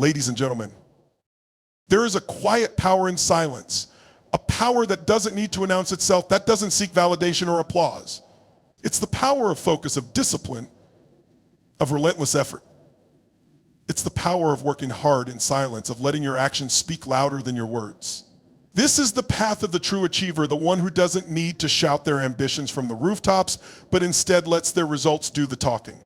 Ladies and gentlemen, there is a quiet power in silence, a power that doesn't need to announce itself, that doesn't seek validation or applause. It's the power of focus, of discipline, of relentless effort. It's the power of working hard in silence, of letting your actions speak louder than your words. This is the path of the true achiever, the one who doesn't need to shout their ambitions from the rooftops, but instead lets their results do the talking.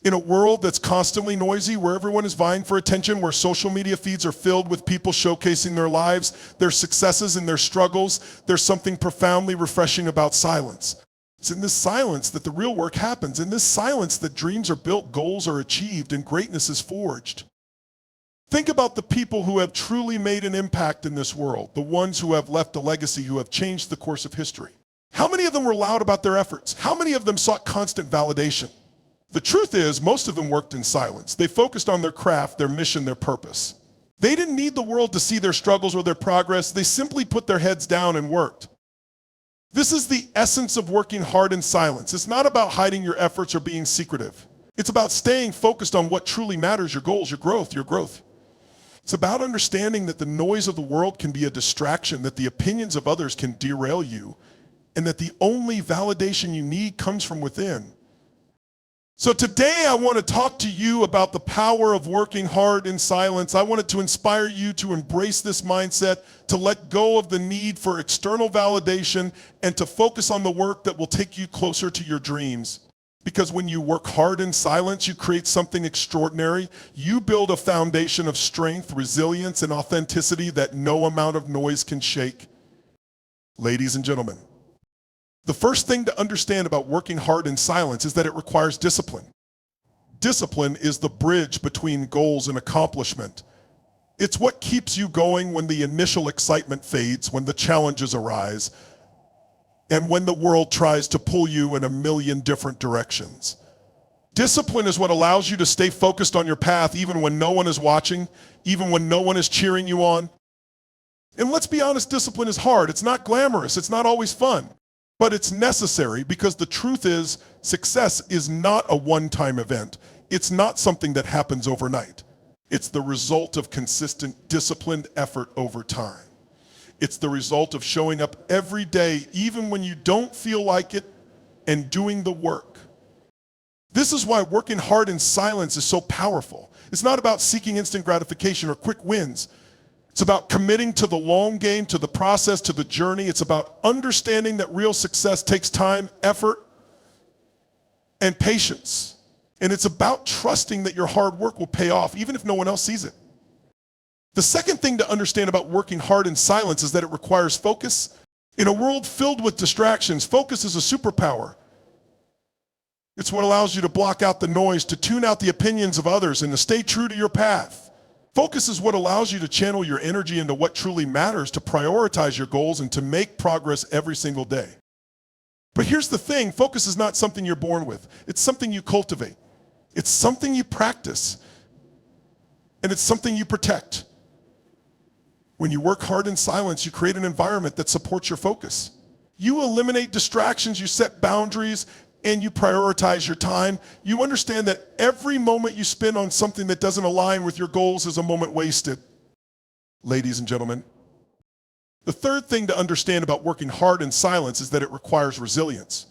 In a world that's constantly noisy, where everyone is vying for attention, where social media feeds are filled with people showcasing their lives, their successes and their struggles, there's something profoundly refreshing about silence. It's in this silence that the real work happens. In this silence that dreams are built, goals are achieved, and greatness is forged. Think about the people who have truly made an impact in this world, the ones who have left a legacy, who have changed the course of history. How many of them were loud about their efforts? How many of them sought constant validation? The truth is, most of them worked in silence. They focused on their craft, their mission, their purpose. They didn't need the world to see their struggles or their progress. They simply put their heads down and worked. This is the essence of working hard in silence. It's not about hiding your efforts or being secretive. It's about staying focused on what truly matters, your goals, your growth. It's about understanding that the noise of the world can be a distraction, that the opinions of others can derail you, and that the only validation you need comes from within. So today I want to talk to you about the power of working hard in silence. I wanted to inspire you to embrace this mindset, to let go of the need for external validation, and to focus on the work that will take you closer to your dreams. Because when you work hard in silence, you create something extraordinary. You build a foundation of strength, resilience, and authenticity that no amount of noise can shake. Ladies and gentlemen, the first thing to understand about working hard in silence is that it requires discipline. Discipline is the bridge between goals and accomplishment. It's what keeps you going when the initial excitement fades, when the challenges arise, and when the world tries to pull you in a million different directions. Discipline is what allows you to stay focused on your path even when no one is watching, even when no one is cheering you on. And let's be honest, discipline is hard. It's not glamorous. It's not always fun. But it's necessary, because the truth is, success is not a one-time event. It's not something that happens overnight. It's the result of consistent, disciplined effort over time. It's the result of showing up every day, even when you don't feel like it, and doing the work. This is why working hard in silence is so powerful. It's not about seeking instant gratification or quick wins. It's about committing to the long game, to the process, to the journey. It's about understanding that real success takes time, effort, and patience. And it's about trusting that your hard work will pay off, even if no one else sees it. The second thing to understand about working hard in silence is that it requires focus. In a world filled with distractions, focus is a superpower. It's what allows you to block out the noise, to tune out the opinions of others, and to stay true to your path. Focus is what allows you to channel your energy into what truly matters, to prioritize your goals, and to make progress every single day. But here's the thing, focus is not something you're born with. It's something you cultivate. It's something you practice. And it's something you protect. When you work hard in silence, you create an environment that supports your focus. You eliminate distractions, you set boundaries, and you prioritize your time. You understand that every moment you spend on something that doesn't align with your goals is a moment wasted. Ladies and gentlemen, the third thing to understand about working hard in silence is that it requires resilience.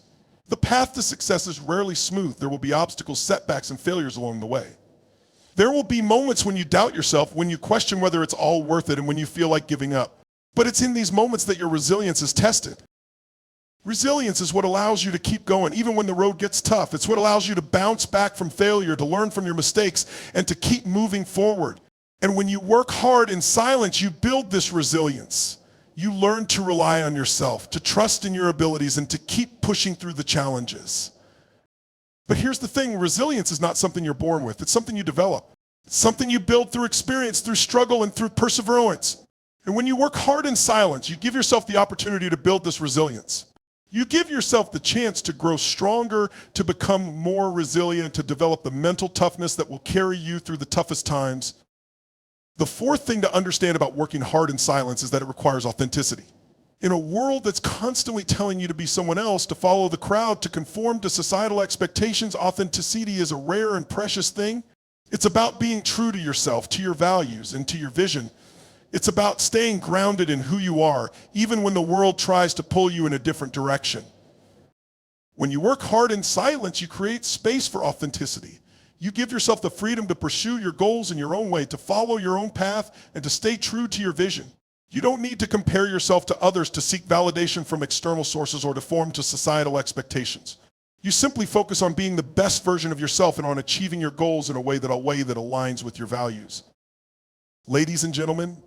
The path to success is rarely smooth. There will be obstacles, setbacks, and failures along the way. There will be moments when you doubt yourself, when you question whether it's all worth it, and when you feel like giving up. But it's in these moments that your resilience is tested. Resilience is what allows you to keep going even when the road gets tough. It's what allows you to bounce back from failure, to learn from your mistakes, and to keep moving forward. And when you work hard in silence, you build this resilience. You learn to rely on yourself, to trust in your abilities, and to keep pushing through the challenges. But here's the thing, resilience is not something you're born with. It's something you develop. It's something you build through experience, through struggle, and through perseverance. And when you work hard in silence, you give yourself the opportunity to build this resilience. You give yourself the chance to grow stronger, to become more resilient, to develop the mental toughness that will carry you through the toughest times. The fourth thing to understand about working hard in silence is that it requires authenticity. In a world that's constantly telling you to be someone else, to follow the crowd, to conform to societal expectations, authenticity is a rare and precious thing. It's about being true to yourself, to your values, and to your vision. It's about staying grounded in who you are, even when the world tries to pull you in a different direction. When you work hard in silence, you create space for authenticity. You give yourself the freedom to pursue your goals in your own way, to follow your own path, and to stay true to your vision. You don't need to compare yourself to others to seek validation from external sources or to conform to societal expectations. You simply focus on being the best version of yourself and on achieving your goals in a way that aligns with your values. Ladies and gentlemen,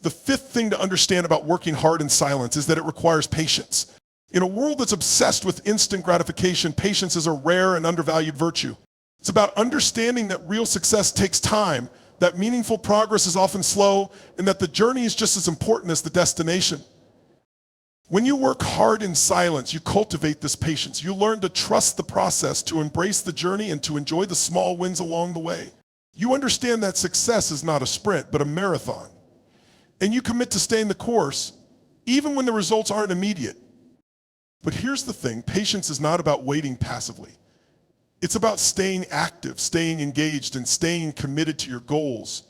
the fifth thing to understand about working hard in silence is that it requires patience. In a world that's obsessed with instant gratification, patience is a rare and undervalued virtue. It's about understanding that real success takes time, that meaningful progress is often slow, and that the journey is just as important as the destination. When you work hard in silence, you cultivate this patience. You learn to trust the process, to embrace the journey, and to enjoy the small wins along the way. You understand that success is not a sprint, but a marathon. And you commit to staying the course, even when the results aren't immediate. But here's the thing, patience is not about waiting passively. It's about staying active, staying engaged, and staying committed to your goals,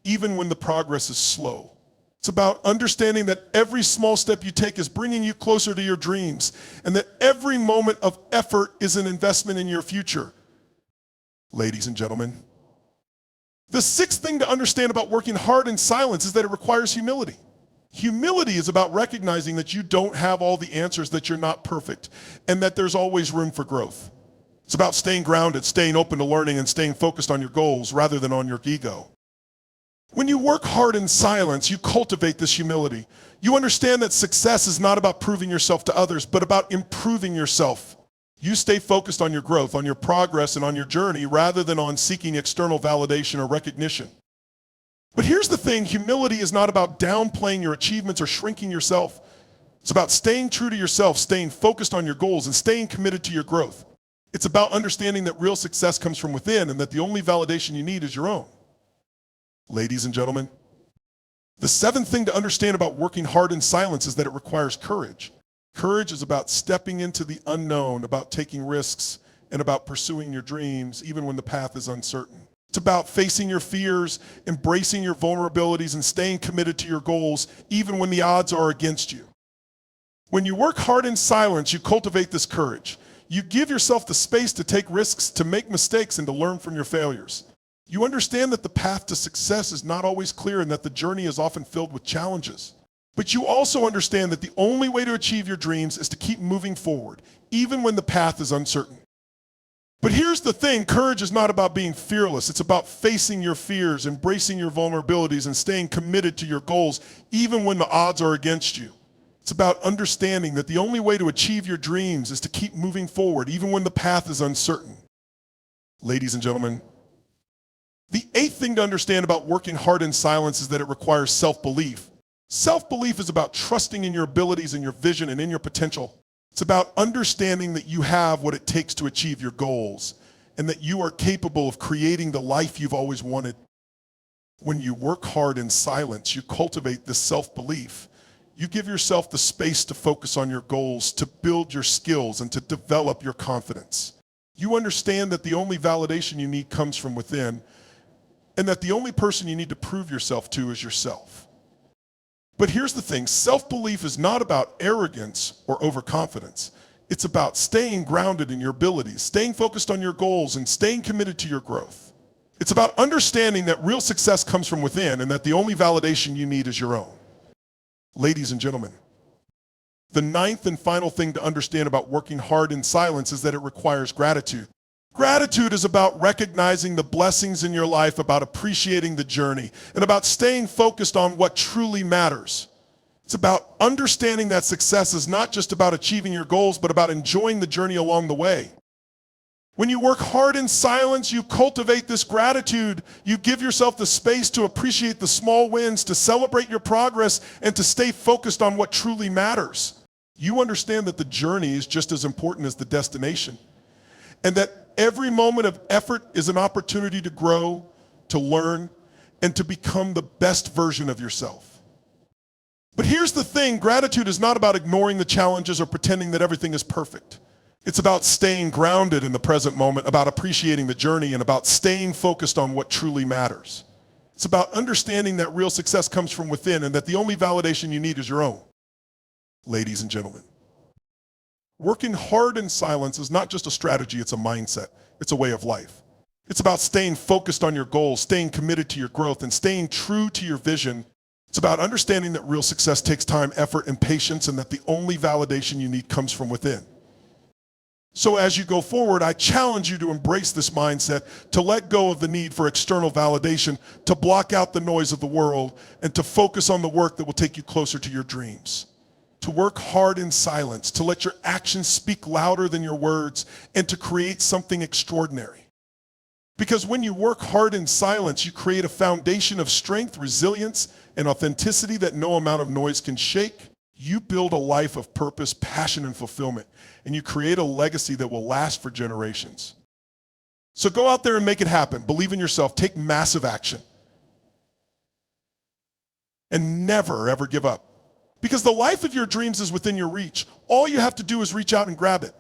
even when the progress is slow. It's about understanding that every small step you take is bringing you closer to your dreams, and that every moment of effort is an investment in your future. Ladies and gentlemen, the sixth thing to understand about working hard in silence is that it requires humility. Humility is about recognizing that you don't have all the answers, that you're not perfect, and that there's always room for growth. It's about staying grounded, staying open to learning, and staying focused on your goals rather than on your ego. When you work hard in silence, you cultivate this humility. You understand that success is not about proving yourself to others, but about improving yourself. You stay focused on your growth, on your progress, and on your journey rather than on seeking external validation or recognition. But here's the thing, humility is not about downplaying your achievements or shrinking yourself. It's about staying true to yourself, staying focused on your goals, and staying committed to your growth. It's about understanding that real success comes from within and that the only validation you need is your own. Ladies and gentlemen, the seventh thing to understand about working hard in silence is that it requires courage. Courage is about stepping into the unknown, about taking risks, and about pursuing your dreams even when the path is uncertain. It's about facing your fears, embracing your vulnerabilities, and staying committed to your goals even when the odds are against you. When you work hard in silence, you cultivate this courage. You give yourself the space to take risks, to make mistakes, and to learn from your failures. You understand that the path to success is not always clear and that the journey is often filled with challenges. But you also understand that the only way to achieve your dreams is to keep moving forward, even when the path is uncertain. But here's the thing, courage is not about being fearless. It's about facing your fears, embracing your vulnerabilities, and staying committed to your goals, even when the odds are against you. It's about understanding that the only way to achieve your dreams is to keep moving forward, even when the path is uncertain. Ladies and gentlemen, the eighth thing to understand about working hard in silence is that it requires self-belief. Self-belief is about trusting in your abilities and your vision and in your potential. It's about understanding that you have what it takes to achieve your goals and that you are capable of creating the life you've always wanted. When you work hard in silence, you cultivate this self-belief. You give yourself the space to focus on your goals, to build your skills, and to develop your confidence. You understand that the only validation you need comes from within, and that the only person you need to prove yourself to is yourself. But here's the thing, self-belief is not about arrogance or overconfidence. It's about staying grounded in your abilities, staying focused on your goals, and staying committed to your growth. It's about understanding that real success comes from within and that the only validation you need is your own. Ladies and gentlemen, the ninth and final thing to understand about working hard in silence is that it requires gratitude. Gratitude is about recognizing the blessings in your life, about appreciating the journey, and about staying focused on what truly matters. It's about understanding that success is not just about achieving your goals, but about enjoying the journey along the way. When you work hard in silence, you cultivate this gratitude. You give yourself the space to appreciate the small wins, to celebrate your progress, and to stay focused on what truly matters. You understand that the journey is just as important as the destination, and that every moment of effort is an opportunity to grow, to learn, and to become the best version of yourself. But here's the thing, gratitude is not about ignoring the challenges or pretending that everything is perfect. It's about staying grounded in the present moment, about appreciating the journey, and about staying focused on what truly matters. It's about understanding that real success comes from within and that the only validation you need is your own. Ladies and gentlemen, working hard in silence is not just a strategy, it's a mindset. It's a way of life. It's about staying focused on your goals, staying committed to your growth, and staying true to your vision. It's about understanding that real success takes time, effort, and patience, and that the only validation you need comes from within. So as you go forward, I challenge you to embrace this mindset, to let go of the need for external validation, to block out the noise of the world, and to focus on the work that will take you closer to your dreams. To work hard in silence, to let your actions speak louder than your words, and to create something extraordinary. Because when you work hard in silence, you create a foundation of strength, resilience, and authenticity that no amount of noise can shake. You build a life of purpose, passion, and fulfillment, and you create a legacy that will last for generations. So go out there and make it happen. Believe in yourself. Take massive action. And never, ever give up. Because the life of your dreams is within your reach. All you have to do is reach out and grab it.